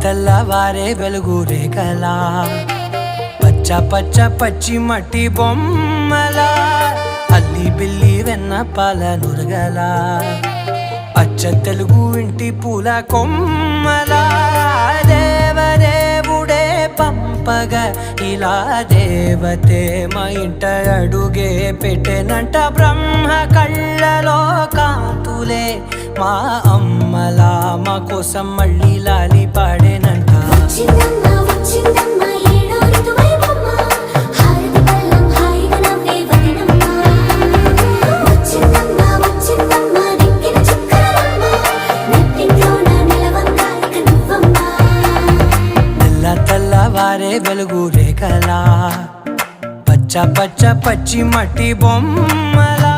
తెల్లవారే వెలుగు రేఖలా పచ్చ పచ్చ పచ్చి మట్టి బొమ్మలా అల్లి బిల్లి వెన్న పాల నురగలా అచ్చ తెలుగు ఇంటి పూల కొమ్మలా దేవదేవుడే పంపగా ఇలా దేవతే మా ఇంట అడుగే పెట్టెనంట బ్రహ్మ కళ్ళలో కాంతులే మా అమ్మలా మా కోసం మళ్ళీ లాలి పాడేనంట తెల్లవారే వెలుగు రేఖలా పచ్చ పచ్చ పచ్చి మట్టి బొమ్మలా